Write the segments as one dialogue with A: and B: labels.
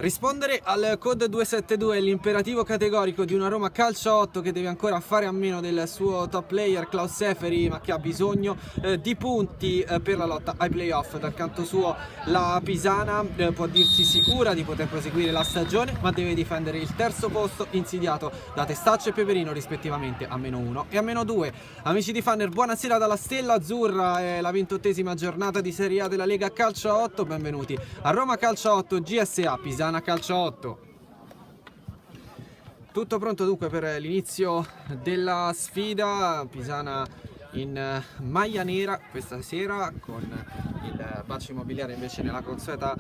A: Rispondere al code 272 è l'imperativo categorico di una Roma Calcio 8 che deve ancora fare a meno del suo top player Klaus Seferi, ma che ha bisogno di punti per la lotta ai playoff. Dal canto suo la Pisana può dirsi sicura di poter proseguire la stagione, ma deve difendere il terzo posto insidiato da Testaccio e Peperino rispettivamente a -1 e a -2. Amici di Fanner, buonasera dalla Stella Azzurra, è la 28ª giornata di Serie A della Lega Calcio 8, benvenuti a Roma Calcio 8 GSA Pisana Calcio 8. Tutto pronto dunque per l'inizio della sfida. Pisana in maglia nera questa sera, con il Baccio Immobiliare invece nella consueta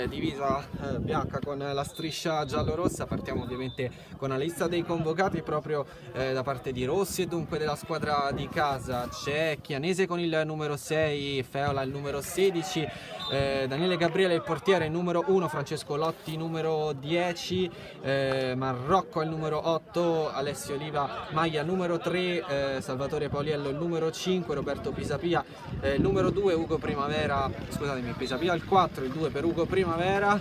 A: divisa bianca con la striscia giallo-rossa. Partiamo ovviamente con la lista dei convocati proprio da parte di Rossi e dunque della squadra di casa. C'è Chianese con il numero 6, Feola il numero 16, Daniele Gabriele il portiere il numero 1, Francesco Lotti numero 10, Marrocco il numero 8, Alessio Oliva maglia numero 3, Salvatore Pauliello il numero 5, Roberto Pisapia il numero 2, Ugo Primavera, scusatemi, Pisapia il 4, il 2 per Ugo Primavera,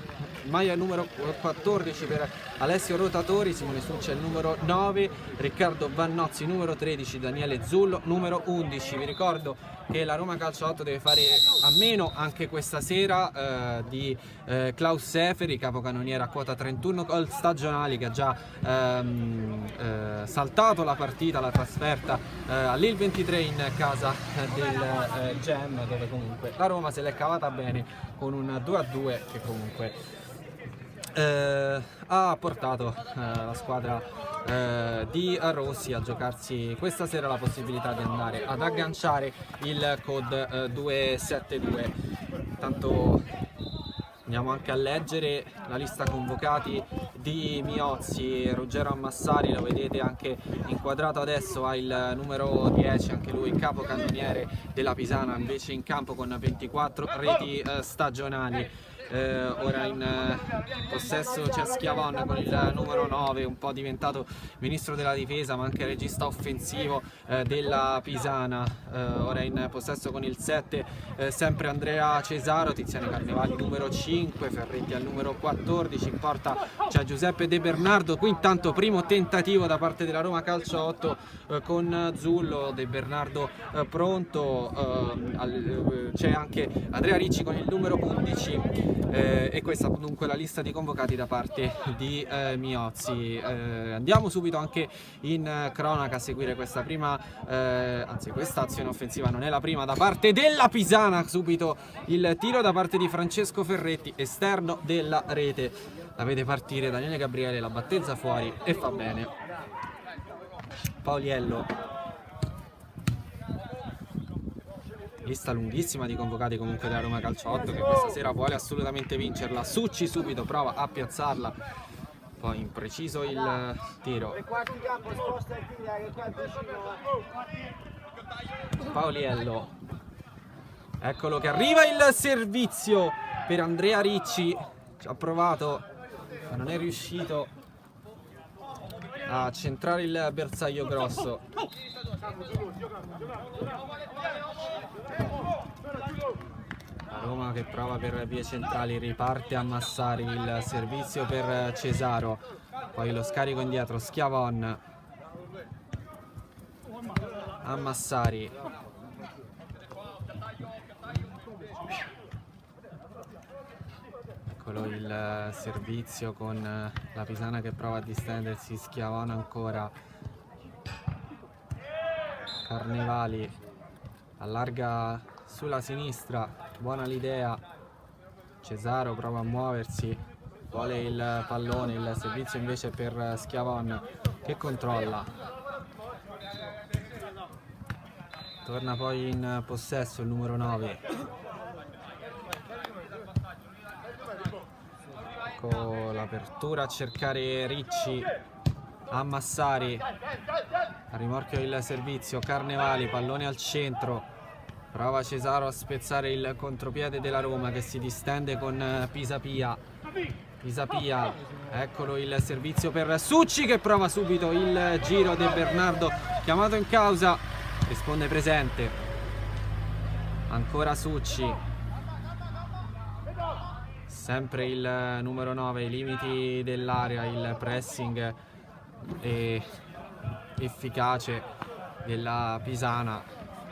A: maglia numero 14 per Alessio Rotatori, Simone Succia il numero 9, Riccardo Vannozzi numero 13, Daniele Zullo numero 11. Vi ricordo che la Roma Calcio 8 deve fare a meno anche questa sera di Klaus Seferi, capocannoniere a quota 31 gol stagionali, che ha già saltato la partita, la trasferta all'Il 23 in casa del Gem, dove comunque la Roma se l'è cavata bene con un 2-2 che comunque ha portato la squadra di Rossi a giocarsi questa sera la possibilità di andare ad agganciare il code 272. Tanto andiamo anche a leggere la lista convocati di Miozzi. Ruggero Ammassari, lo vedete anche inquadrato adesso, ha il numero 10, anche lui capocannoniere della Pisana, invece in campo con 24 reti stagionali. Ora in possesso c'è Schiavon con il numero 9, un po' diventato ministro della difesa ma anche regista offensivo della Pisana. Ora in possesso con il 7 sempre Andrea Cesaro, Tiziano Carnevali numero 5, Ferretti al numero 14, in porta c'è Giuseppe De Bernardo. Qui intanto primo tentativo da parte della Roma Calcio 8 con Zullo, De Bernardo pronto, c'è anche Andrea Ricci con il numero 11. E questa dunque la lista di convocati da parte di Miozzi. Andiamo subito anche in cronaca a seguire questa prima, anzi questa azione offensiva non è la prima da parte della Pisana. Subito il tiro da parte di Francesco Ferretti, esterno della rete, la vede partire Daniele Gabriele, la battezza fuori e fa bene. Pauliello, lista lunghissima di convocati comunque della Roma Calcio 8 che questa sera vuole assolutamente vincerla. Succi subito prova a piazzarla, poi impreciso il tiro. Pauliello, eccolo che arriva il servizio per Andrea Ricci, ci ha provato ma non è riuscito a centrare il bersaglio grosso. La Roma che prova per vie centrali, riparte a Massari, il servizio per Cesaro, poi lo scarico indietro, Schiavon a Massari, eccolo il servizio con la Pisana che prova a distendersi, Schiavon ancora, Carnevali allarga sulla sinistra, buona l'idea, Cesaro prova a muoversi, vuole il pallone, il servizio invece per Schiavon che controlla, torna poi in possesso il numero 9, ecco l'apertura a cercare Ricci, a Massari, a rimorchio il servizio, Carnevali, pallone al centro, prova Cesaro a spezzare il contropiede della Roma che si distende con Pisapia, eccolo il servizio per Succi che prova subito il giro. De Bernardo chiamato in causa, risponde presente, ancora Succi, sempre il numero 9, i limiti dell'area, il pressing efficace della Pisana,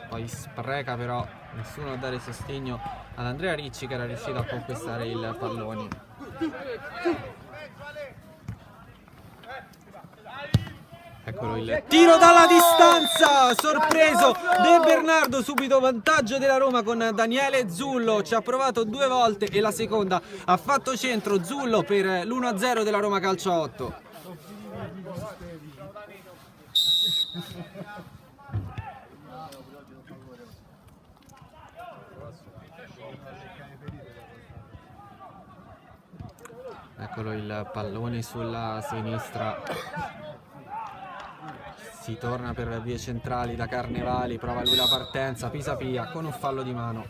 A: poi spreca però nessuno a dare sostegno ad Andrea Ricci, che era riuscito a conquistare il pallone. Eccolo il tiro dalla distanza, sorpreso De Bernardo, subito vantaggio della Roma con Daniele Zullo, ci ha provato 2 volte e la seconda ha fatto centro Zullo per l'1-0 della Roma Calcio 8. Eccolo il pallone sulla sinistra. Si torna per vie centrali da Carnevali, prova lui la partenza, Pisapia con un fallo di mano.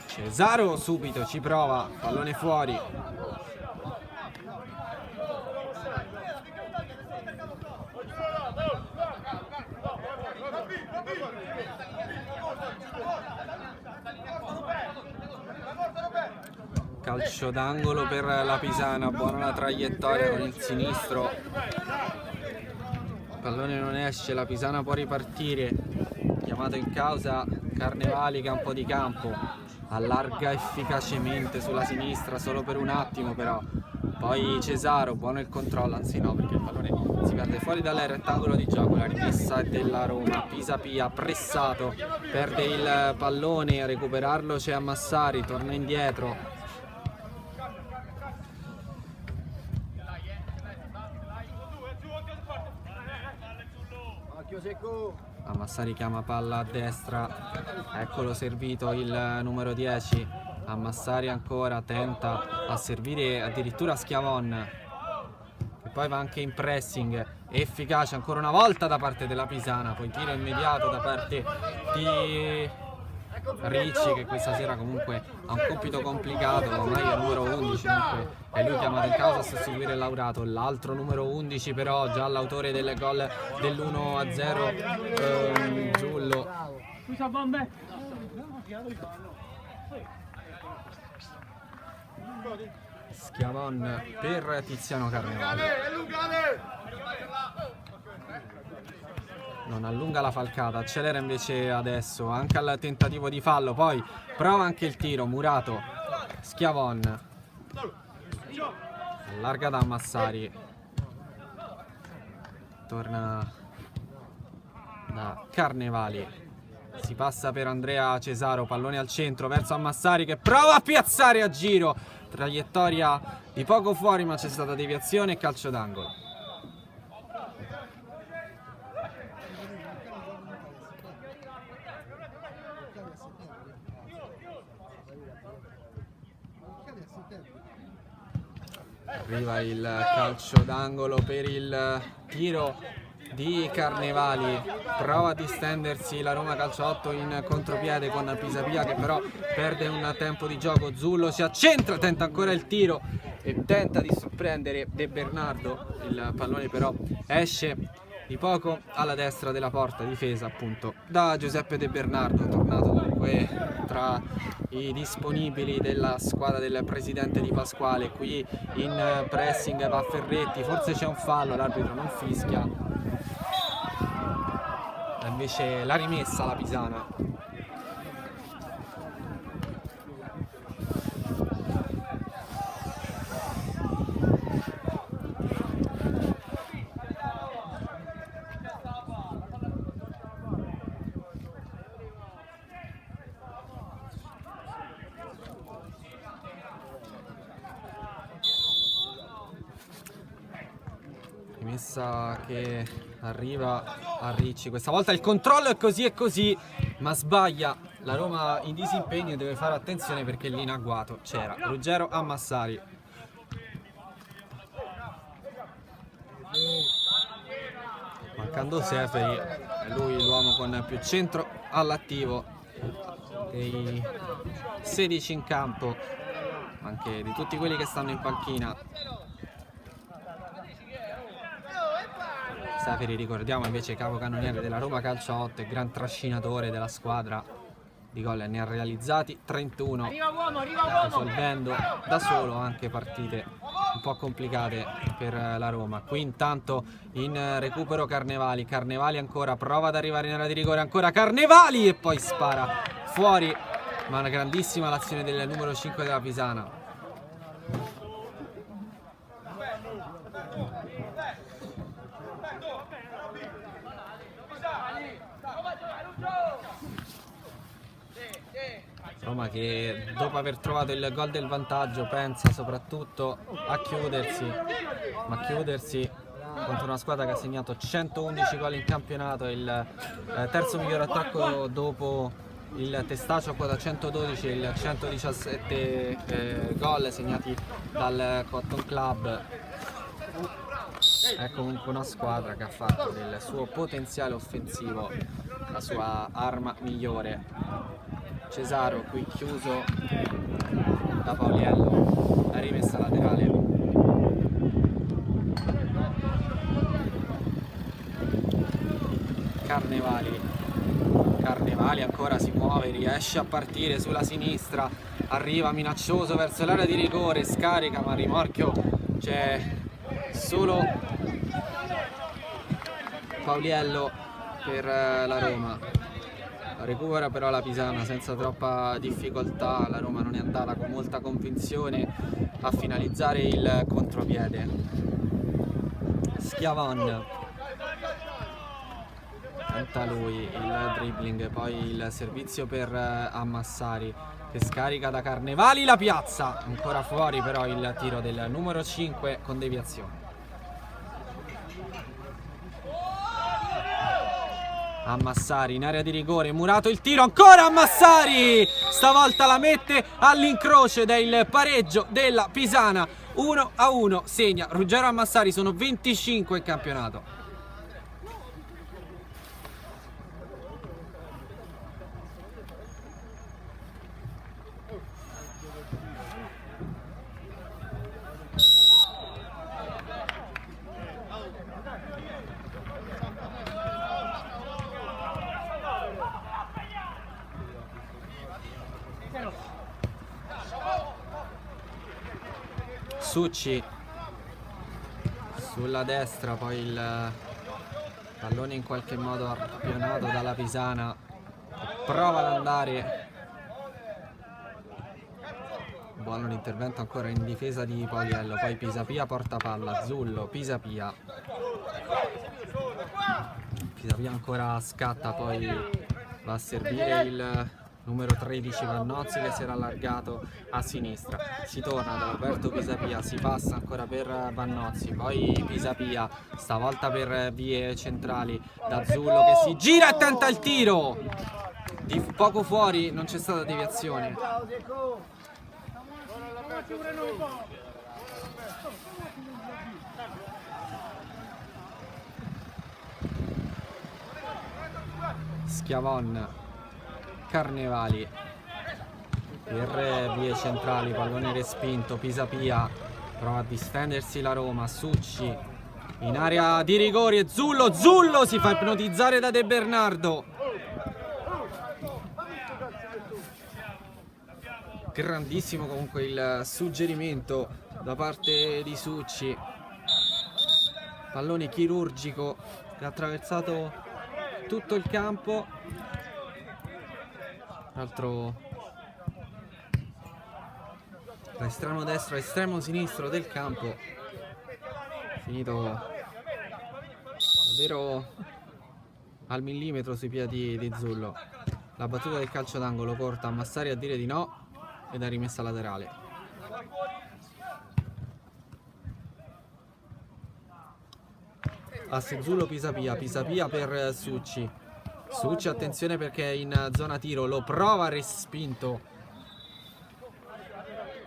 A: Cesaro subito ci prova, pallone fuori. Calcio d'angolo per la Pisana, buona la traiettoria con il sinistro. Il pallone non esce, la Pisana può ripartire. Chiamato in causa Carnevali, campo di campo. Allarga efficacemente sulla sinistra solo per un attimo però. Poi Cesaro, buono il controllo, anzi no, perché il pallone si perde fuori dal rettangolo di gioco. La rimessa è della Roma. Pisapia pressato, perde il pallone, a recuperarlo c'è Massari, torna indietro. Massari chiama palla a destra, eccolo servito il numero 10. Massari ancora tenta a servire addirittura Schiavon, che poi va anche in pressing, efficace ancora una volta da parte della Pisana, poi tiro immediato da parte di Ricci, che questa sera comunque ha un compito complicato, ormai è il numero 11, dunque è lui chiamato in causa a sostituire Laurato. L'altro numero 11 però, già l'autore del gol dell'1-0, Zullo. Schiavon per Tiziano Carnevali. Non allunga la falcata, accelera invece adesso anche al tentativo di fallo, poi prova anche il tiro, Murato, Schiavon, allarga da Massari, torna da Carnevali, si passa per Andrea Cesaro, pallone al centro verso Massari che prova a piazzare a giro, traiettoria di poco fuori ma c'è stata deviazione e calcio d'angolo. Arriva il calcio d'angolo per il tiro di Carnevali, prova a distendersi la Roma Calcio 8 in contropiede con Pisapia che però perde un tempo di gioco. Zullo si accentra, tenta ancora il tiro e tenta di sorprendere De Bernardo, il pallone però esce di poco alla destra della porta, difesa appunto da Giuseppe De Bernardo, tornato dunque tra i disponibili della squadra del presidente Di Pasquale. Qui in pressing va Ferretti, forse c'è un fallo, l'arbitro non fischia, invece la rimessa la Pisana. Rimessa che arriva a Ricci, questa volta il controllo è così, ma sbaglia la Roma in disimpegno e deve fare attenzione perché lì in agguato c'era Ruggero a Massari. Mancando Seferi, è lui l'uomo con più centro all'attivo dei 16 in campo, anche di tutti quelli che stanno in panchina. Seferi, ricordiamo, invece capocannoniere della Roma Calcio 8 e gran trascinatore della squadra, di gol ne ha realizzati 31, risolvendo da solo anche partite un po' complicate per la Roma. Qui intanto in recupero Carnevali ancora, prova ad arrivare in area di rigore, ancora Carnevali e poi spara fuori, ma una grandissima l'azione del numero 5 della Pisana. Roma che dopo aver trovato il gol del vantaggio pensa soprattutto a chiudersi, ma chiudersi contro una squadra che ha segnato 111 gol in campionato, il terzo miglior attacco dopo il Testaccio a quota 112 e il 117 gol segnati dal Cotton Club. È comunque una squadra che ha fatto del suo potenziale offensivo la sua arma migliore. Cesaro qui chiuso da Pauliello, la rimessa laterale. Carnevali ancora si muove, riesce a partire sulla sinistra, arriva minaccioso verso l'area di rigore, scarica, ma a rimorchio c'è solo Pauliello per la Roma. Recupera però la Pisana senza troppa difficoltà, la Roma non è andata con molta convinzione a finalizzare il contropiede. Schiavon tenta lui il dribbling, poi il servizio per Ammassari che scarica da Carnevali, la piazza, ancora fuori però il tiro del numero 5 con deviazione. Ammassari in area di rigore, Murato il tiro, ancora Ammassari, stavolta la mette all'incrocio ed è il pareggio della Pisana. 1-1 segna Ruggero Ammassari, sono 25 in campionato. Succi sulla destra, poi il pallone in qualche modo arpionato dalla Pisana, prova ad andare, buono l'intervento ancora in difesa di Pauliello, poi Pisapia porta palla, Zullo, Pisapia ancora scatta, poi va a servire il numero 13 Vannozzi che si era allargato a sinistra, si torna da Alberto Pisapia, si passa ancora per Vannozzi, poi Pisapia stavolta per vie centrali da Zullo che si gira e tenta il tiro di poco fuori, non c'è stata deviazione. Schiavon, Carnevali per vie centrali, pallone respinto, Pisapia prova a difendersi la Roma, Succi in area di rigore e Zullo si fa ipnotizzare da De Bernardo. Grandissimo comunque il suggerimento da parte di Succi, pallone chirurgico che ha attraversato tutto il campo, tra l'altro da estremo destro a estremo sinistro del campo, finito davvero al millimetro sui piedi di Zullo. La battuta del calcio d'angolo porta Ammassari a dire di no ed è rimessa laterale. Asse Zullo, Pisapia per Succi, attenzione perché è in zona tiro, lo prova respinto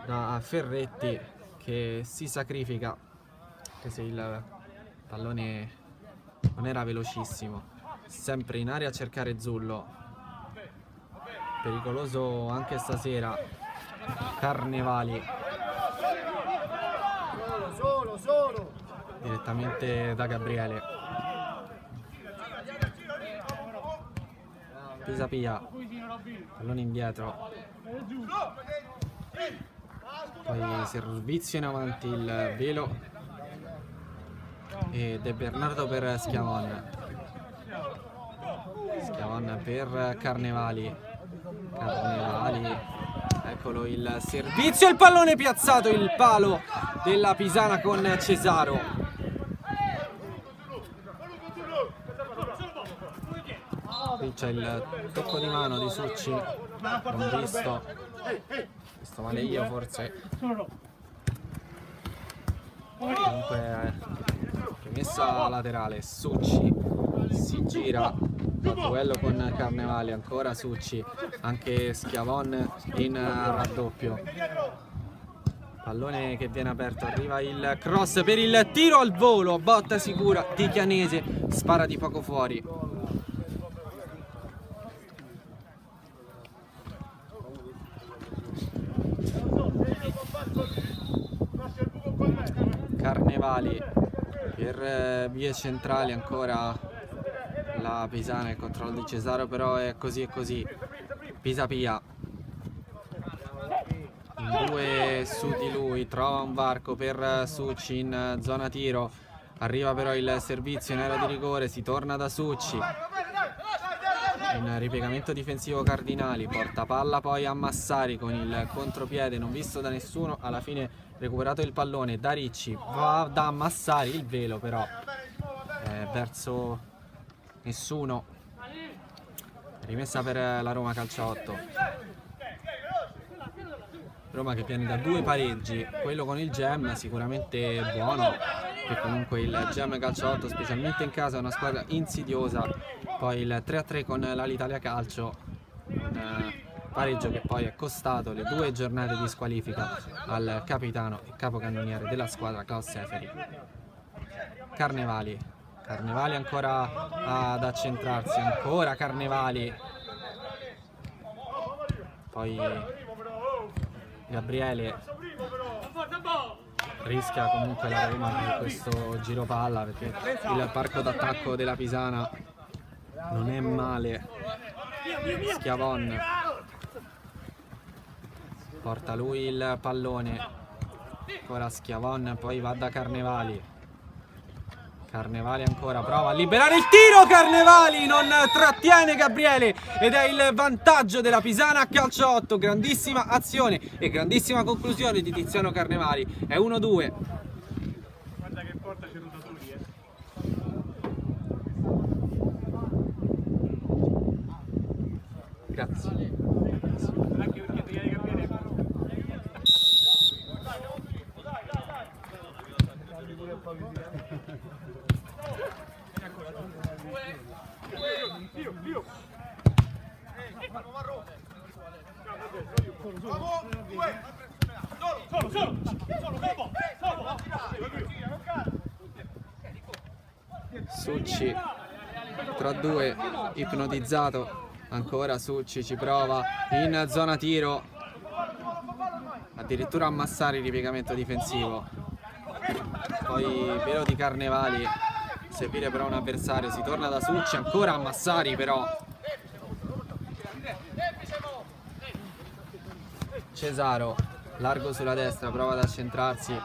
A: da Ferretti che si sacrifica, anche se il pallone non era velocissimo. Sempre in area a cercare Zullo, pericoloso anche stasera Carnevali, solo direttamente da Gabriele. Pisapia, pallone indietro, poi servizio in avanti il Velo e De Bernardo per Schiavon. Schiavon per Carnevali, eccolo il servizio, il pallone piazzato, il palo della Pisana con Cesaro. Qui c'è il tocco di mano di Succi, non visto male io forse. Comunque rimessa laterale, Succi si gira, fa duello con Carnevali, ancora Succi, anche Schiavon in raddoppio. Pallone che viene aperto, arriva il cross per il tiro al volo, botta sicura di Chianese, spara di poco fuori. Carnevali per vie centrali, ancora la Pisana, il controllo di Cesaro, però è così e così. Pisapia in due su di lui, trova un varco per Succi in zona tiro, arriva però il servizio in area di rigore, si torna da Succi in ripiegamento difensivo. Cardinali porta palla poi a Massari con il contropiede non visto da nessuno, alla fine recuperato il pallone da Ricci, va da Massari, il Velo però verso nessuno, rimessa per la Roma Calciotto. Roma che viene da due pareggi, quello con il Gem sicuramente buono, che comunque il Gem Calciotto specialmente in casa è una squadra insidiosa, poi il 3-3 con l'Alitalia Calcio, un pareggio che poi è costato le 2 giornate di squalifica al capitano e capocannoniere della squadra Klaus Seferi. Carnevali ancora ad accentrarsi, ancora Carnevali, poi Gabriele rischia comunque la Roma con questo giro palla, perché il parco d'attacco della Pisana non è male. Schiavon porta lui il pallone, ancora Schiavon, poi va da Carnevali ancora, prova a liberare il tiro, Carnevali non trattiene Gabriele ed è il vantaggio della Pisana a calcio 8. Grandissima azione e grandissima conclusione di Tiziano Carnevali, è 1-2.
B: Guarda che porta c'è rotatori,
A: Grazie.
B: anche perché devi capire.
A: Succi tra due, ipnotizzato, ancora Succi ci prova in zona tiro, addirittura a Massari, ripiegamento difensivo, poi Velo di Carnevali, servire però un avversario, si torna da Succi, ancora a Massari però Cesaro largo sulla destra, prova ad accentrarsi,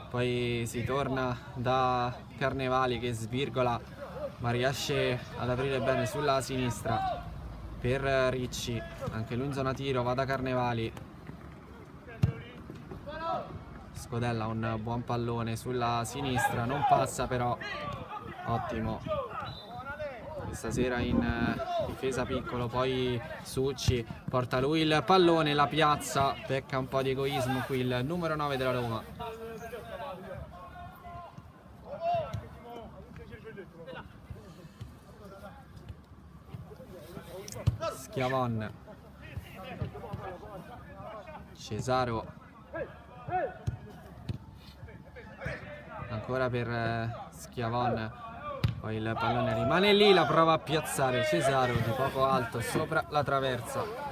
A: poi si torna da Carnevali che svirgola ma riesce ad aprire bene sulla sinistra per Ricci, anche lui in zona tiro, va da Carnevali, Scodella un buon pallone sulla sinistra, non passa però, ottimo stasera in difesa piccolo, poi Succi porta lui il pallone, la piazza, pecca un po' di egoismo qui il numero 9 della Roma. Schiavon, Cesaro, ancora per Schiavon, poi il pallone rimane lì, la prova a piazzare Cesaro di poco alto sopra la traversa.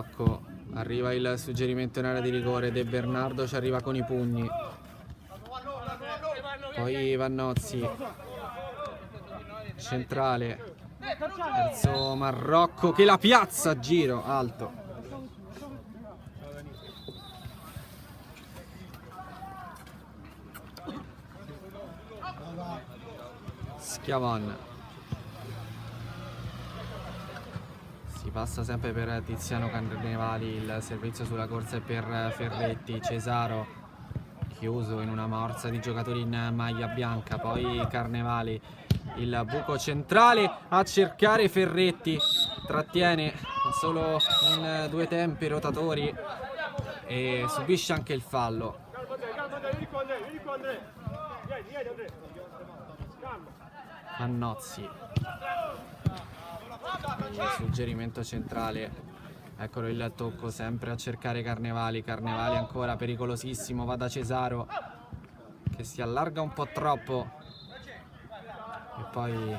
A: Marrocco, arriva il suggerimento in area di rigore, De Bernardo ci arriva con i pugni, poi Vannozzi, centrale verso Marrocco che la piazza a giro alto. Schiavon, si passa sempre per Tiziano Carnevali, il servizio sulla corsa è per Ferretti, Cesaro chiuso in una morsa di giocatori in maglia bianca, poi Carnevali, il buco centrale a cercare Ferretti, trattiene solo in 2 tempi rotatori e subisce anche il fallo. Vannozzi, il suggerimento centrale, eccolo il tocco sempre a cercare Carnevali, Carnevali ancora pericolosissimo, va da Cesaro che si allarga un po' troppo e poi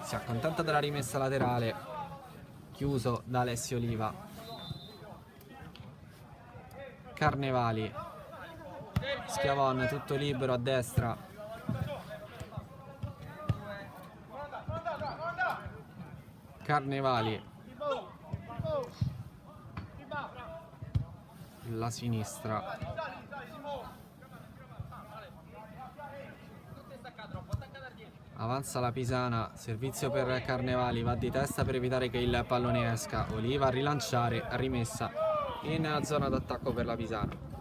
A: si accontenta della rimessa laterale, chiuso da Alessio Oliva. Carnevali, Schiavon tutto libero a destra, Carnevali, la sinistra, avanza la Pisana, servizio per Carnevali, va di testa per evitare che il pallone esca, Oliva a rilanciare, rimessa in zona d'attacco per la Pisana.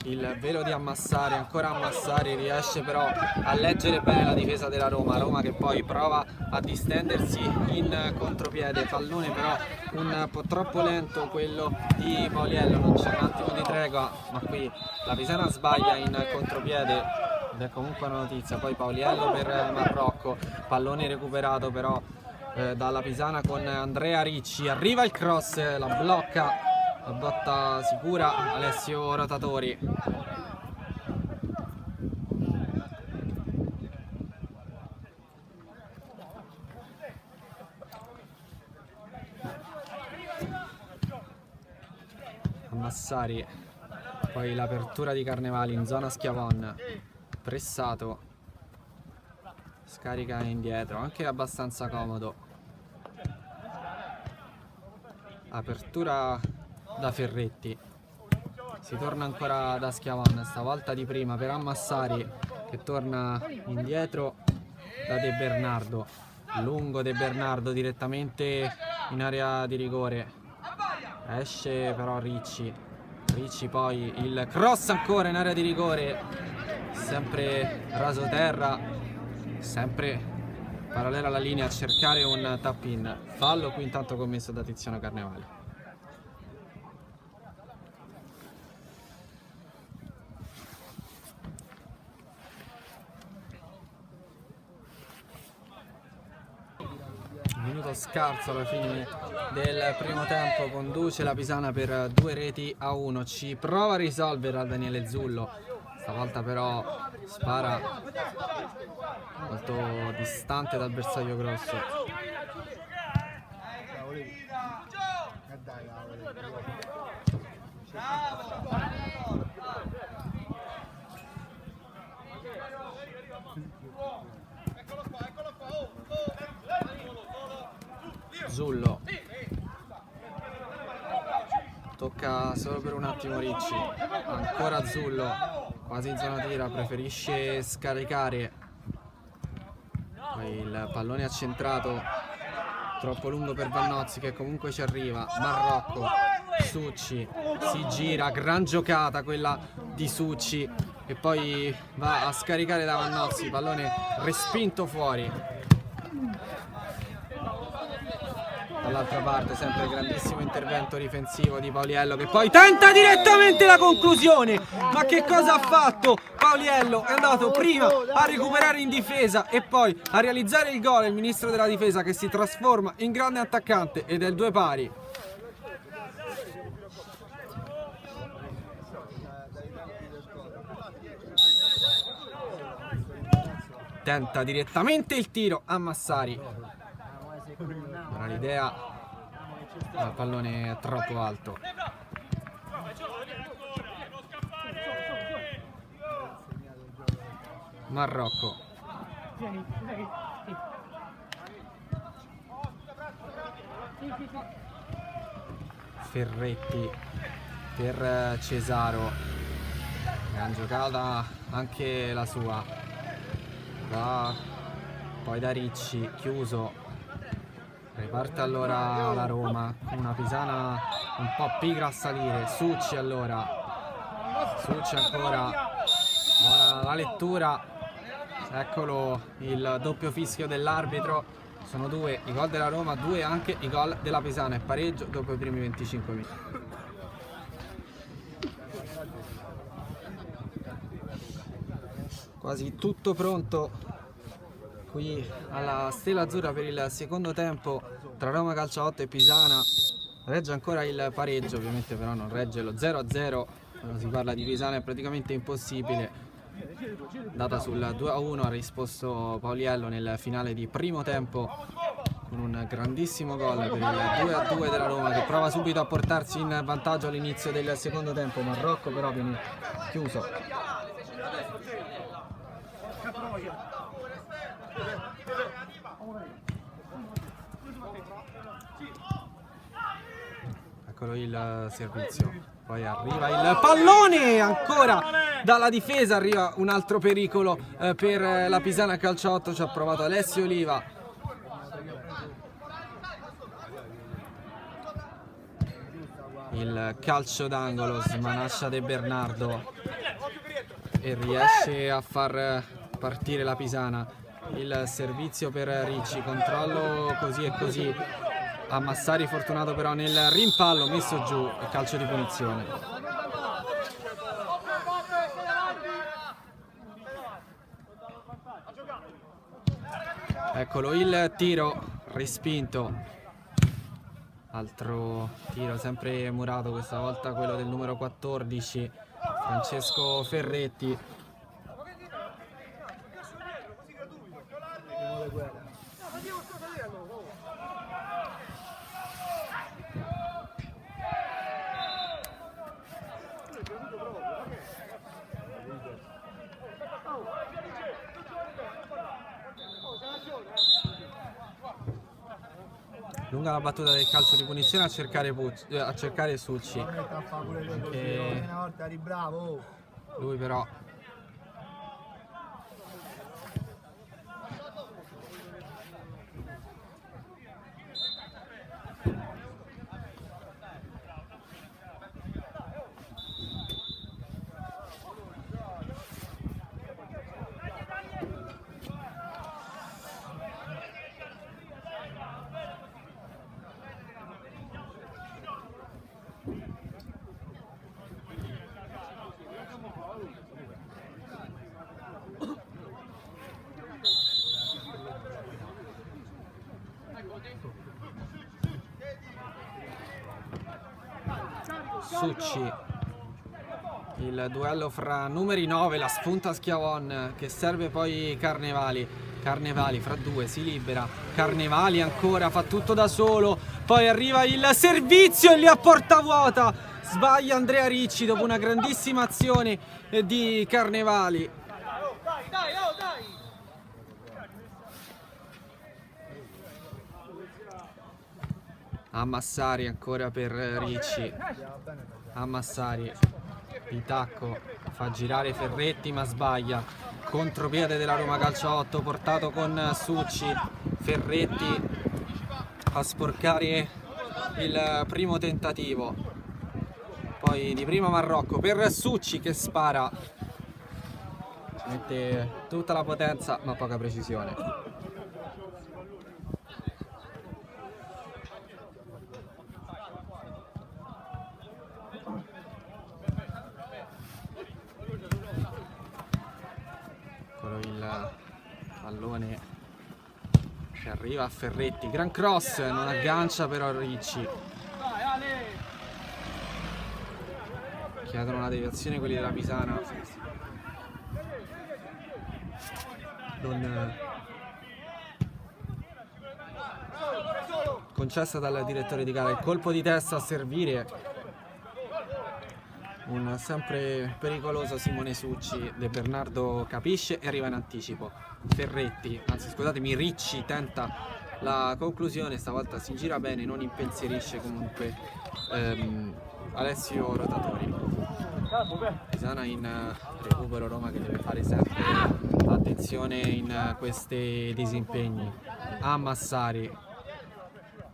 A: Il velo di Ammassari, ancora Ammassari, riesce però a leggere bene la difesa della Roma, Roma che poi prova a distendersi in contropiede, pallone però un po' troppo lento quello di Pauliello, non c'è un attimo di tregua, ma qui la Pisana sbaglia in contropiede ed è comunque una notizia. Poi Pauliello per Marrocco, pallone recuperato però dalla Pisana con Andrea Ricci, arriva il cross, la blocca, la botta sicura Alessio Rotatori. Ammassari, poi l'apertura di Carnevali in zona Schiavon, pressato, scarica indietro, anche abbastanza comodo. Apertura da Ferretti, si torna ancora da Schiavon, stavolta di prima per Ammassari che torna indietro da De Bernardo, lungo De Bernardo direttamente in area di rigore, esce però Ricci, poi il cross ancora in area di rigore, sempre raso terra, sempre parallela alla linea a cercare un tap in, fallo qui intanto commesso da Tiziano Carnevali. Minuto scarso alla fine del primo tempo, conduce la Pisana per 2-1, ci prova a risolvere a Daniele Zullo, stavolta però spara molto distante dal bersaglio grosso. Zullo, tocca solo per un attimo Ricci, ancora Zullo, quasi in zona tira, preferisce scaricare, poi il pallone accentrato, troppo lungo per Vannozzi che comunque ci arriva, Marrocco, Succi, si gira, gran giocata quella di Succi e poi va a scaricare da Vannozzi, pallone respinto fuori. Dall'altra parte sempre grandissimo intervento difensivo di Pauliello che poi tenta direttamente la conclusione, ma che cosa ha fatto? Pauliello è andato prima a recuperare in difesa e poi a realizzare il gol, il ministro della difesa che si trasforma in grande attaccante ed è il 2 pari. tenta direttamente il tiro a Massari. Ora l'idea, il pallone è troppo alto. Marrocco. Ferretti per Cesaro. Gran giocata anche la sua. Poi da Ricci, chiuso. Riparte allora la Roma, una Pisana un po' pigra a salire. Succi allora. Succi ancora. Buona la lettura. Eccolo il doppio fischio dell'arbitro. Sono 2 i gol della Roma, 2 anche i gol della Pisana. E pareggio dopo i primi 25 minuti. Quasi tutto pronto qui alla Stella Azzurra per il secondo tempo tra Roma Calcio 8 e Pisana. Regge ancora il pareggio, ovviamente però non regge lo 0-0. Quando si parla di Pisana è praticamente impossibile. Data sul 2-1 ha risposto Pauliello nel finale di primo tempo con un grandissimo gol per il 2-2 della Roma, che prova subito a portarsi in vantaggio all'inizio del secondo tempo. Marrocco però viene chiuso. Eccolo il servizio. Poi arriva il pallone ancora dalla difesa, arriva un altro pericolo per la Pisana Calcio 8. Ci ha provato Alessio Oliva. Il calcio d'angolo, smanaccia De Bernardo e riesce a far partire la Pisana. Il servizio per Ricci, controllo così e così a Massari, fortunato però nel rimpallo, messo giù e calcio di punizione. Eccolo il tiro respinto. Altro tiro sempre murato, questa volta quello del numero 14, Francesco Ferretti. Lunga la battuta del calcio di punizione a cercare Succi. Anche lui però Succi, il duello fra numeri 9, la spunta Schiavon che serve poi Carnevali. Carnevali fra due si libera, Carnevali ancora fa tutto da solo, poi arriva il servizio e lì a porta vuota sbaglia Andrea Ricci dopo una grandissima azione di Carnevali. A Massari ancora per Ricci. A Massari, il tacco fa girare Ferretti ma sbaglia. Contropiede della Roma Calcio 8 portato con Succi. Ferretti a sporcare il primo tentativo. Poi di prima Marrocco per Succi che spara. Ci mette tutta la potenza ma poca precisione. Il pallone che arriva a Ferretti, gran cross, non aggancia però Ricci. Chiedono una deviazione quelli della Pisana. concessa dal direttore di gara. Il colpo di testa a servire, un sempre pericoloso Simone Succi. De Bernardo capisce e arriva in anticipo. Ferretti, anzi scusatemi, Ricci tenta la conclusione, stavolta si gira bene, non impensierisce comunque Alessio Rotatori. Pisana in recupero, Roma che deve fare sempre attenzione in questi disimpegni. A Massari,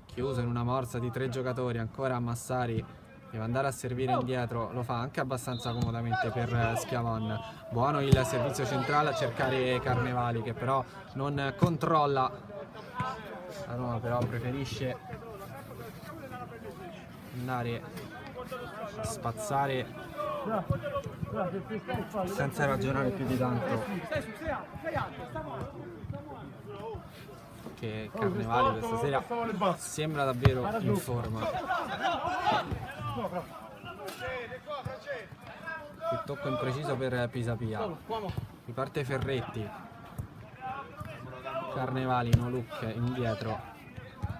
A: chiuso in una morsa di 3 giocatori, ancora a Massari, deve andare a servire indietro, lo fa anche abbastanza comodamente per Schiavon. Buono il servizio centrale a cercare Carnevali, che però non controlla. La Roma però preferisce andare a spazzare senza ragionare più di tanto, che Carnevali questa sera sembra davvero in forma. Il tocco impreciso per Pisapia. Riparte Ferretti. Carnevali, no look, indietro.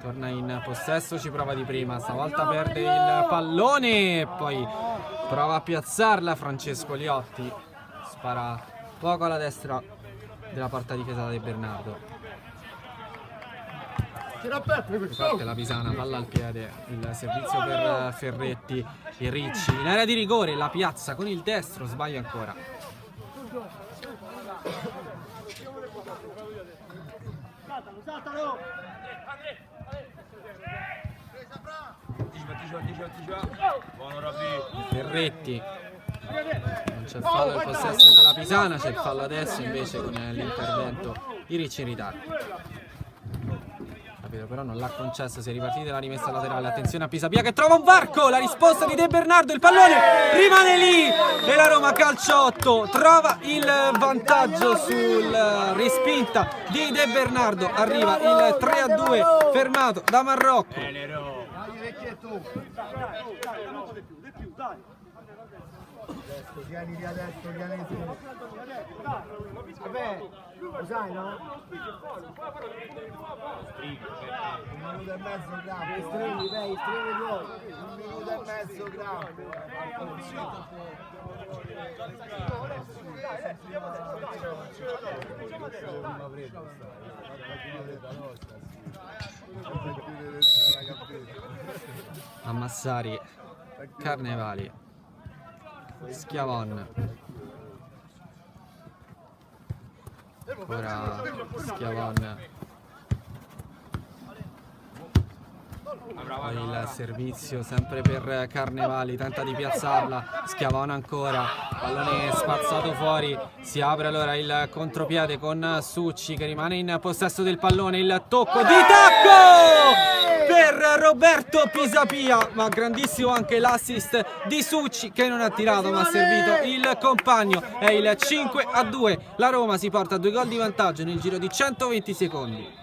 A: Torna in possesso, ci prova di prima. Stavolta perde il pallone. Poi prova a piazzarla Francesco Liotti. Spara poco alla destra della porta difesa di Bernardo. Parte la Pisana, palla al piede, il servizio per Ferretti e Ricci in area di rigore, la piazza con il destro, sbaglia ancora. Ferretti, non c'è fallo al possesso della Pisana, c'è il fallo adesso invece con l'intervento di Ricci in ritardo. Però non l'ha concesso, si è ripartita la rimessa laterale. Attenzione a Pisapia che trova un varco, la risposta di De Bernardo, il pallone rimane lì e la Roma calciotto trova il vantaggio sul respinta di De Bernardo. Arriva il 3-2 fermato da Marrocco.
C: Vieni adesso, vieni tu. Vabbè, lo sai, no? Un minuto e mezzo campo. Stringhi, dai, stringhi tuoi. Un minuto e mezzo campo.
A: A Massari, Carnevali, Schiavon, ora Schiavon, poi il servizio sempre per Carnevali, tenta di piazzarla, Schiavon ancora, pallone spazzato fuori, si apre allora il contropiede con Succi che rimane in possesso del pallone, il tocco di tacco per Roberto Pisapia, ma grandissimo anche l'assist di Succi che non ha tirato ma ha servito il compagno. È il 5-2, la Roma si porta a 2 gol di vantaggio nel giro di 120 secondi.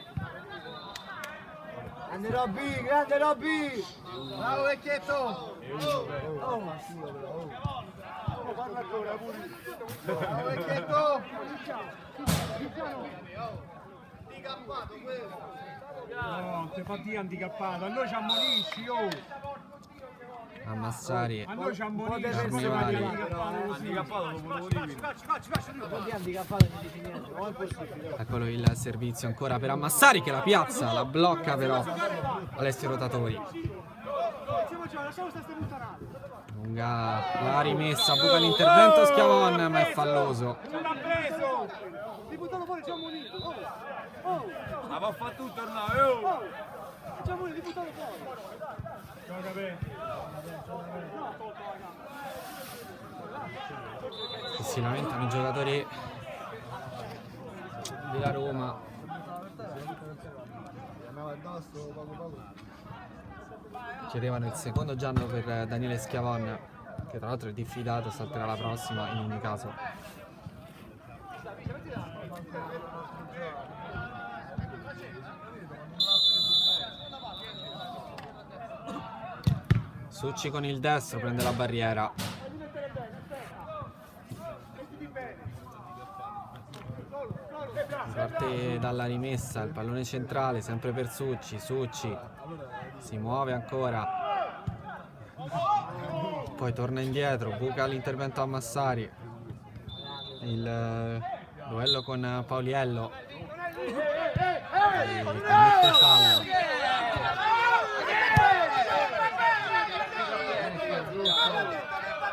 C: Grande Robby, grande Robby! Bravo vecchietto! Oh, ma culo però, oh! Parla ancora, pure! Bravo vecchietto! Handicappato quello!
B: No, te fa di handicappato, a noi ci ammonisci, oh!
A: A Massari,
B: A noi ci ammonisci,
A: Carnevali,
B: handicappato lo volevo dire.
A: eccolo il servizio ancora per Ammassari che la piazza, la blocca però Alessio Rotatori. Lunga la rimessa, buca l'intervento Schiavon ma è falloso.
B: Ma va fatto tutto ormai, oh!
A: Si lamentano i giocatori della Roma. Chiedevano il secondo giallo per Daniele Schiavon, che tra l'altro è diffidato, salterà la prossima in ogni caso. Succi con il destro prende la barriera. parte dalla rimessa, il pallone centrale sempre per Succi, Succi si muove ancora, poi torna indietro, buca l'intervento a Massari, il duello con Pauliello, e commette fallo.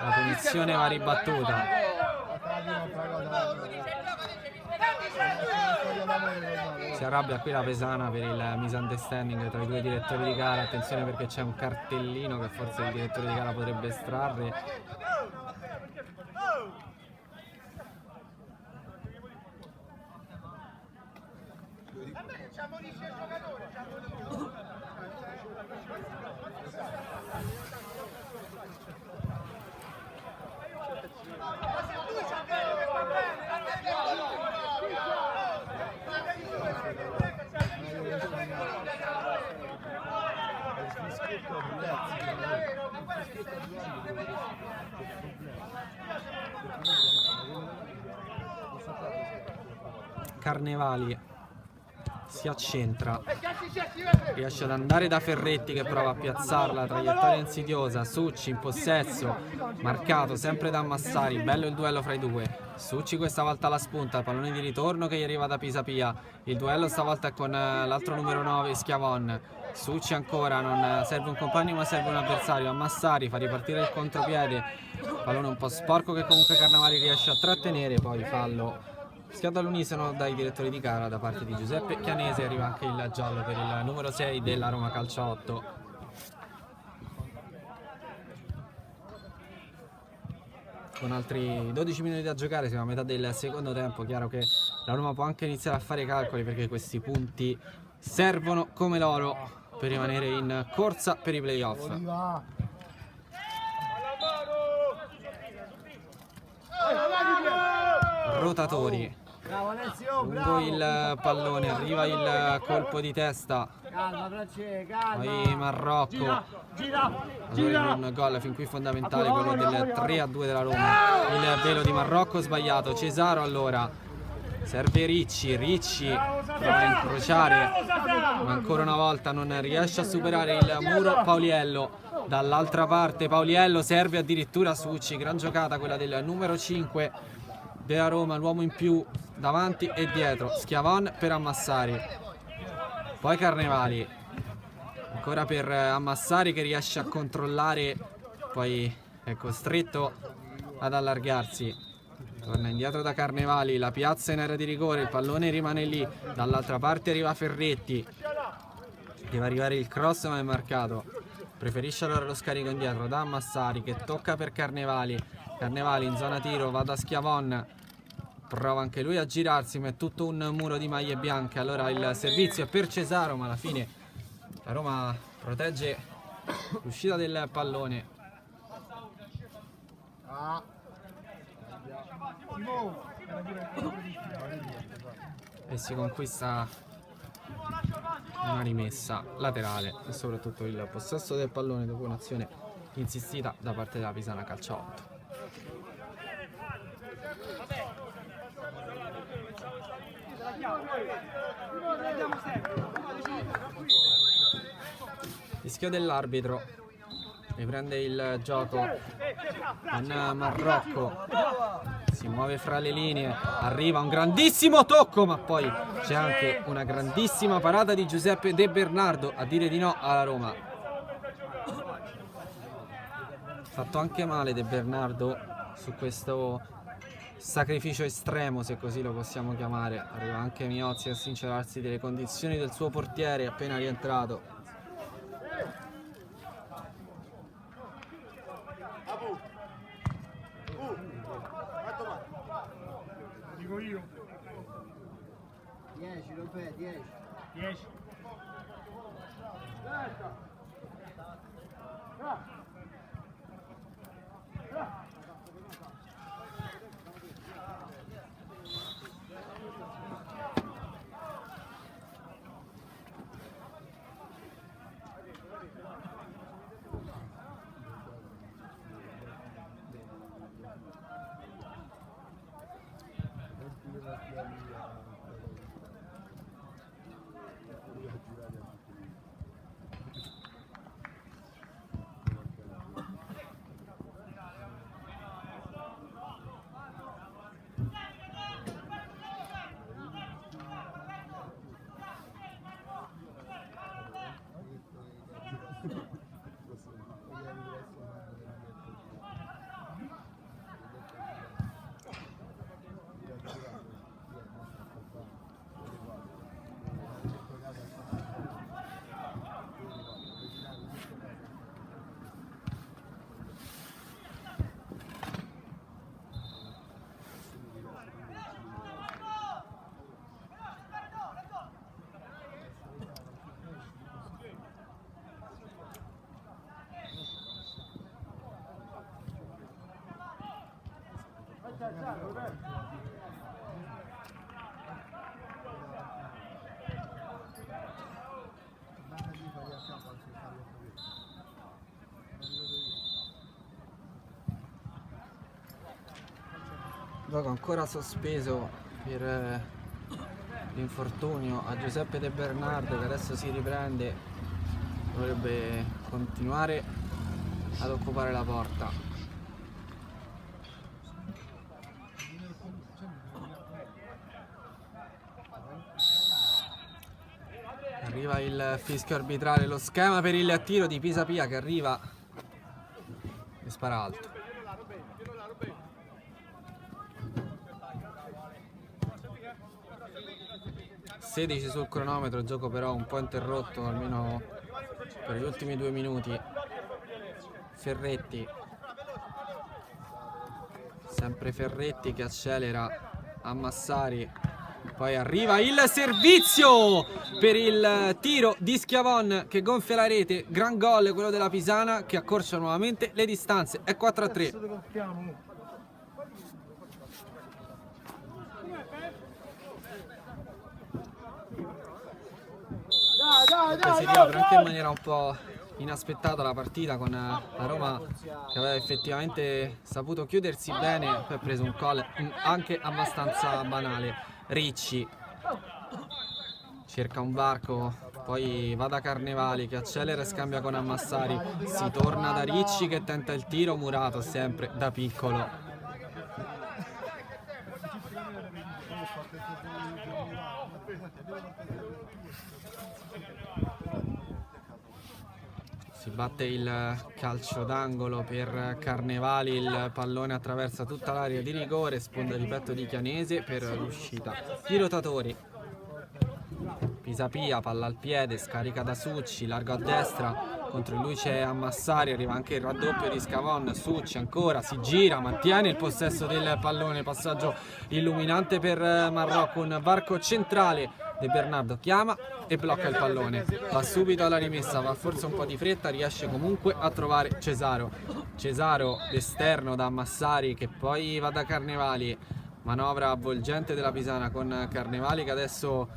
A: La punizione va ribattuta. Si arrabbia qui la Pesana per il misunderstanding tra i due direttori di gara. Attenzione perché c'è un cartellino che forse il direttore di gara potrebbe estrarre. Carnevali si accentra, riesce ad andare da Ferretti che prova a piazzarla, traiettoria insidiosa, Succi in possesso, marcato sempre da Massari, bello il duello fra i due, Succi questa volta alla spunta, il pallone di ritorno che gli arriva da Pisapia, il duello stavolta è con l'altro numero 9 Schiavon, Succi ancora, non serve un compagno ma serve un avversario, a Massari fa ripartire il contropiede, pallone un po' sporco che comunque Carnevali riesce a trattenere, poi fallo fischiato all'unisono dai direttori di gara da parte di Giuseppe Chianese, arriva anche il giallo per il numero 6 della Roma Calcio 8. Con altri 12 minuti da giocare, siamo a metà del secondo tempo, chiaro che la Roma può anche iniziare a fare calcoli perché questi punti servono come l'oro per rimanere in corsa per i playoff. Rotatori, lungo il pallone, arriva il colpo di testa, poi Marrocco, un gol fin qui fondamentale, quello del 3-2 della Roma, il velo di Marrocco sbagliato, Cesaro allora, serve Ricci, Ricci prova a incrociare, ma ancora una volta non riesce a superare il muro Pauliello, dall'altra parte Pauliello serve addirittura Succi, gran giocata quella del numero 5 della Roma, l'uomo in più davanti e dietro, Schiavon per Ammassari, poi Carnevali ancora per Ammassari che riesce a controllare, poi è costretto ad allargarsi, torna indietro da Carnevali, la piazza in area di rigore, il pallone rimane lì, dall'altra parte arriva Ferretti, deve arrivare il cross ma è marcato, preferisce allora lo scarico indietro da Ammassari che tocca per Carnevali, Carnevali in zona tiro, va da Schiavon, prova anche lui a girarsi ma è tutto un muro di maglie bianche, allora il servizio è per Cesaro ma alla fine la Roma protegge l'uscita del pallone. E si conquista una rimessa laterale e soprattutto il possesso del pallone dopo un'azione insistita da parte della Pisana Calcio 8. Fischio dell'arbitro, riprende il gioco con Marrocco, si muove fra le linee, arriva un grandissimo tocco ma poi c'è anche una grandissima parata di Giuseppe De Bernardo a dire di no alla Roma. Fatto anche male De Bernardo su questo sacrificio estremo, se così lo possiamo chiamare. Arriva anche Miozzi a sincerarsi delle condizioni del suo portiere appena rientrato.
B: Dico io.
C: 10, Robè, 10.
B: 10.
A: Gioco ancora sospeso per l'infortunio a Giuseppe De Bernardo, che adesso si riprende, dovrebbe continuare ad occupare la porta. Arriva il fischio arbitrale, lo schema per il tiro di Pisapia che arriva e spara alto. 16 sul cronometro, gioco però un po' interrotto, almeno per gli ultimi 2 minuti. Ferretti, sempre Ferretti che accelera a Massari, poi arriva il servizio per il tiro di Schiavon che gonfia la rete. Gran gol quello della Pisana che accorcia nuovamente le distanze, è 4-3. Si riapre anche in maniera un po' inaspettata la partita, con la Roma che aveva effettivamente saputo chiudersi bene, poi ha preso un gol anche abbastanza banale. Ricci cerca un varco, poi va da Carnevali che accelera e scambia con Ammassari, si torna da Ricci che tenta il tiro, Murato sempre da piccolo. Si batte il calcio d'angolo per Carnevali, il pallone attraversa tutta l'area di rigore, sponda di petto di Chianese per l'uscita. I rotatori. Pisapia, palla al piede, scarica da Succi, largo a destra, contro lui c'è Ammassari, arriva anche il raddoppio di Scavon, Succi ancora, si gira, mantiene il possesso del pallone, passaggio illuminante per Marrocco, un varco centrale. De Bernardo chiama e blocca il pallone, va subito alla rimessa, va forse un po' di fretta, riesce comunque a trovare Cesaro d'esterno da Massari che poi va da Carnevali, manovra avvolgente della Pisana con Carnevali che adesso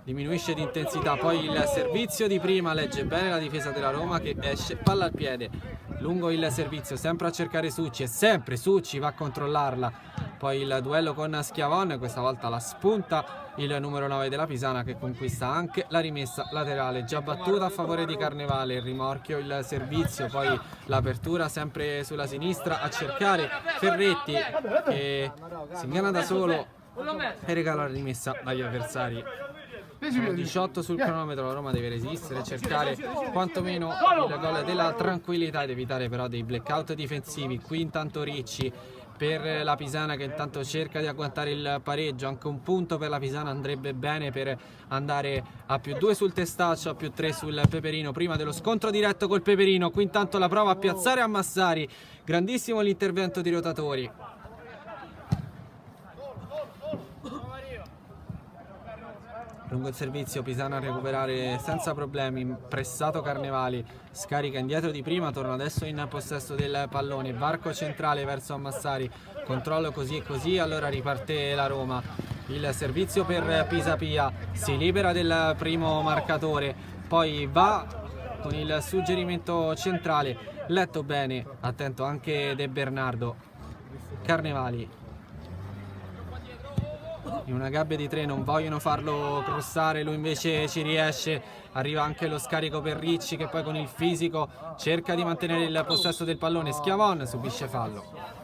A: diminuisce di intensità, poi il servizio di prima, legge bene la difesa della Roma che esce, palla al piede, lungo il servizio, sempre a cercare Succi e sempre Succi va a controllarla, poi il duello con Schiavon, questa volta la spunta il numero 9 della Pisana che conquista anche la rimessa laterale, già battuta a favore di Carnevale, il rimorchio, il servizio, poi l'apertura sempre sulla sinistra a cercare Ferretti che si inganna da solo e regala la rimessa agli avversari. 18 sul cronometro, la Roma deve resistere, cercare quantomeno il gol della tranquillità ed evitare però dei blackout difensivi. Qui intanto Ricci per la Pisana che intanto cerca di agguantare il pareggio, anche un punto per la Pisana andrebbe bene per andare a +2 sul testaccio, a +3 sul Peperino prima dello scontro diretto col Peperino. Qui intanto la prova a piazzare a Massari, grandissimo l'intervento di rotatori. Lungo il servizio, Pisana a recuperare senza problemi, pressato Carnevali, scarica indietro di prima, torna adesso in possesso del pallone, varco centrale verso Ammassari, controllo così e così, allora riparte la Roma. Il servizio per Pisapia, si libera del primo marcatore, poi va con il suggerimento centrale, letto bene, attento anche De Bernardo. Carnevali. In una gabbia di 3 non vogliono farlo crossare, lui invece ci riesce, arriva anche lo scarico per Ricci che poi con il fisico cerca di mantenere il possesso del pallone, Schiavon subisce fallo.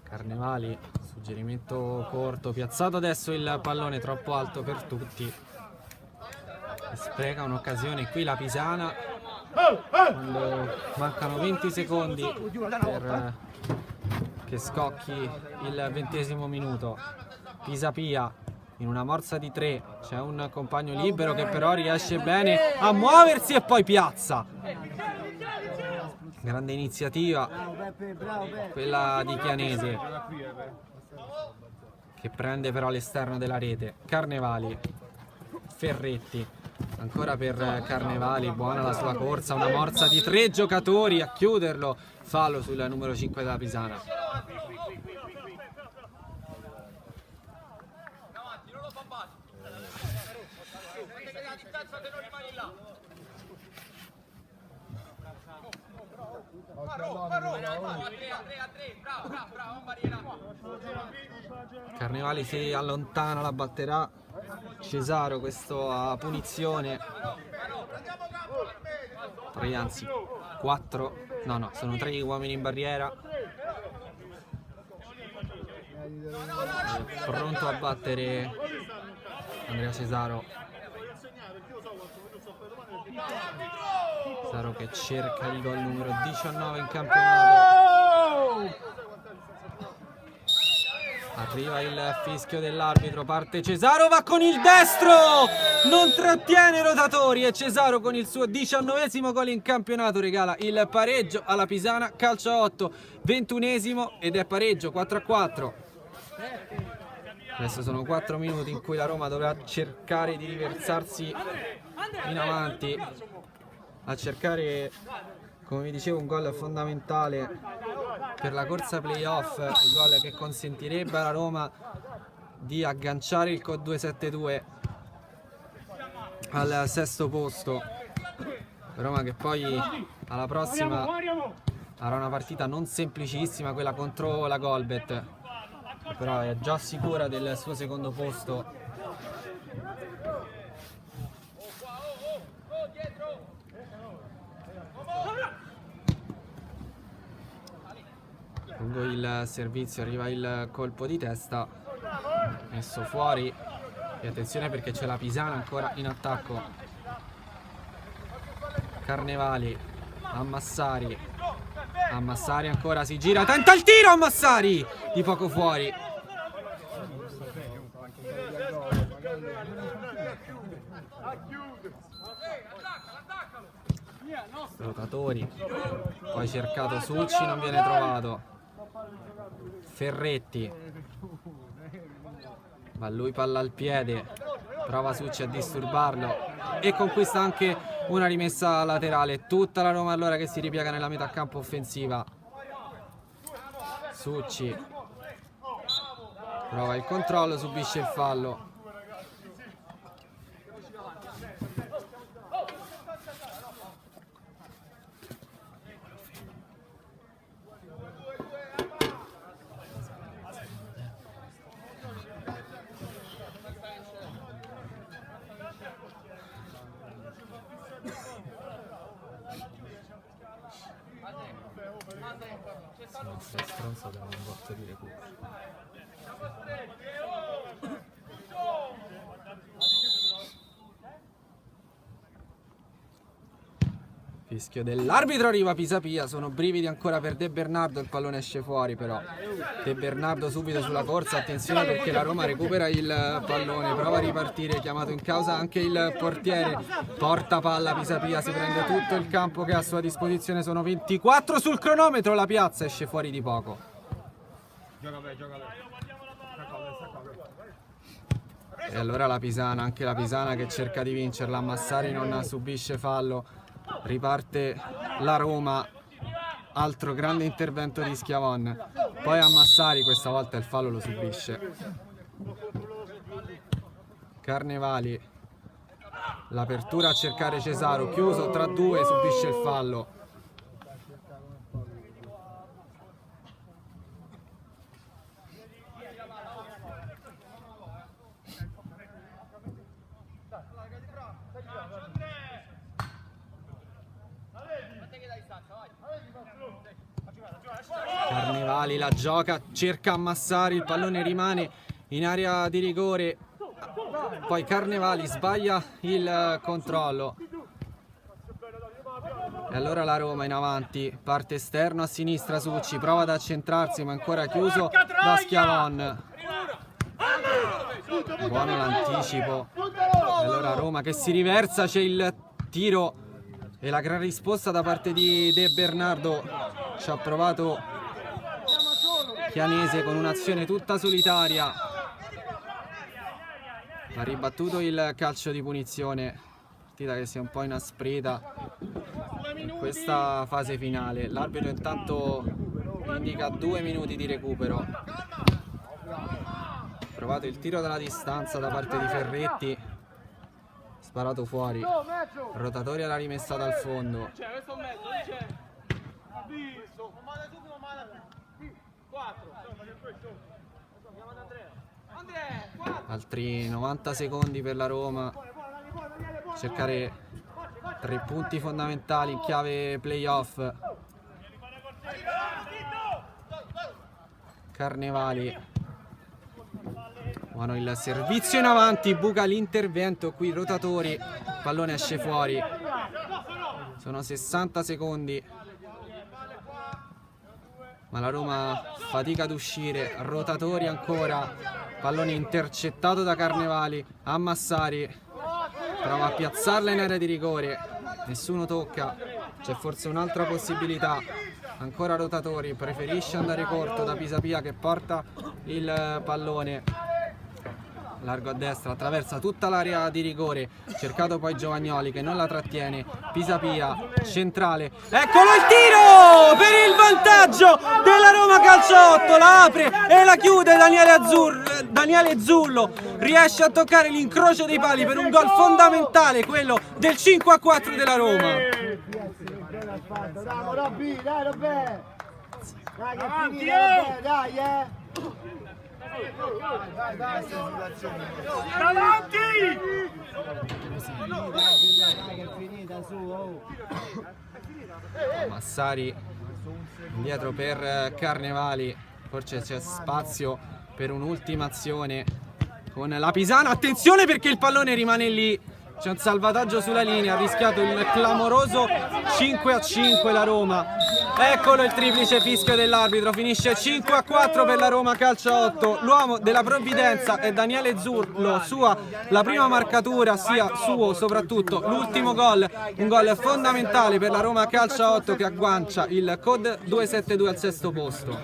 A: Carnevali, suggerimento corto, piazzato adesso il pallone troppo alto per tutti, spreca un'occasione qui la Pisana quando mancano 20 secondi per che scocchi il 20° minuto. Pisapia in una morsa di 3, c'è un compagno libero che però riesce bene a muoversi e poi piazza. Grande iniziativa quella di Chianese. che prende però l'esterno della rete. Carnevali, Ferretti, ancora per Carnevali, buona la sua corsa, una morsa di 3 giocatori a chiuderlo, fallo sul numero 5 della Pisana. Carnevali si allontana, la batterà Cesaro, questo a punizione. 3, anzi 4, no, sono 3 uomini in barriera. Pronto a battere Andrea Cesaro. Cesaro che cerca il gol numero 19 in campionato. Arriva il fischio dell'arbitro, parte Cesaro, va con il destro, non trattiene i rotatori e Cesaro con il suo 19esimo gol in campionato regala il pareggio alla Pisana. Calcio a 8, 21esimo ed è pareggio 4-4. Adesso sono 4 minuti in cui la Roma dovrà cercare di riversarsi in avanti, a cercare, come vi dicevo, un gol fondamentale per la corsa playoff, il gol che consentirebbe alla Roma di agganciare il COD 272 al 6° posto. Roma che poi alla prossima avrà una partita non semplicissima, quella contro la Golbet, però è già sicura del suo 2° posto. Lungo il servizio arriva il colpo di testa, messo fuori, e attenzione perché c'è la Pisana ancora in attacco. Carnevali, Ammassari ancora si gira, tenta il tiro, Ammassari di poco fuori. Rotatori, poi cercato Succi, non viene trovato. Ferretti, va lui, palla al piede, prova Succi a disturbarlo e conquista anche una rimessa laterale. Tutta la Roma allora che si ripiega nella metà campo offensiva. Succi prova il controllo, subisce il fallo. Stronzo che non posso dire questo. Fischio dell'arbitro, arriva Pisapia, sono brividi ancora per De Bernardo, il pallone esce fuori però. De Bernardo subito sulla corsa, attenzione perché la Roma recupera il pallone, prova a ripartire, chiamato in causa anche il portiere, porta palla Pisapia, si prende tutto il campo che ha a sua disposizione, sono 24 sul cronometro, la piazza esce fuori di poco. E allora la Pisana, anche la Pisana che cerca di vincerla, Massari non subisce fallo. Riparte la Roma, altro grande intervento di Schiavon, poi a Massari, questa volta il fallo lo subisce. Carnevali, l'apertura a cercare Cesaro, chiuso tra 2, subisce il fallo. Carnevali la gioca, cerca Ammassari, il pallone rimane in area di rigore, poi Carnevali sbaglia il controllo e allora la Roma in avanti, parte esterno a sinistra Succi, prova ad accentrarsi ma ancora chiuso da Schiavon. Buono l'anticipo e allora Roma che si riversa, c'è il tiro e la gran risposta da parte di De Bernardo, ci ha provato Chianese con un'azione tutta solitaria, Ha ribattuto il calcio di punizione, partita che si è un po' inasprita in questa fase finale. L'arbitro intanto indica 2 minuti di recupero. Provato il tiro dalla distanza da parte di Ferretti, sparato fuori. Rotatori alla rimessa dal fondo. Altri 90 secondi per la Roma, cercare 3 punti fondamentali in chiave playoff. Carnevali, buono il servizio in avanti, buca l'intervento qui Rotatori, pallone esce fuori. Sono 60 secondi, ma la Roma fatica ad uscire. Rotatori ancora, pallone intercettato da Carnevali. A Massari, prova a piazzarla in area di rigore, nessuno tocca. C'è forse un'altra possibilità. Ancora Rotatori, preferisce andare corto da Pisapia che porta il pallone largo a destra, attraversa tutta l'area di rigore, cercato poi Giovagnoli che non la trattiene. Pisapia, centrale, eccolo il tiro per il vantaggio della Roma Calcio 8, la apre e la chiude Daniele Zullo, riesce a toccare l'incrocio dei pali per un gol fondamentale, quello del 5-4 della Roma.
C: Dai Robby, dai Robby! Dai che è finita, dai Dai,
B: Davanti!
C: Dai che è finita, su,
A: Massari indietro per Carnevali, forse c'è spazio per un'ultima azione con la Pisana. Attenzione perché il pallone rimane lì, c'è un salvataggio sulla linea, ha rischiato il clamoroso 5-5 la Roma. Eccolo il triplice fischio dell'arbitro, finisce 5-4 per la Roma Calcio 8. L'uomo della provvidenza è Daniele Zullo, sua la prima marcatura, sia suo soprattutto l'ultimo gol, un gol fondamentale per la Roma Calcio 8 che aggancia il COD 272 al 6° posto.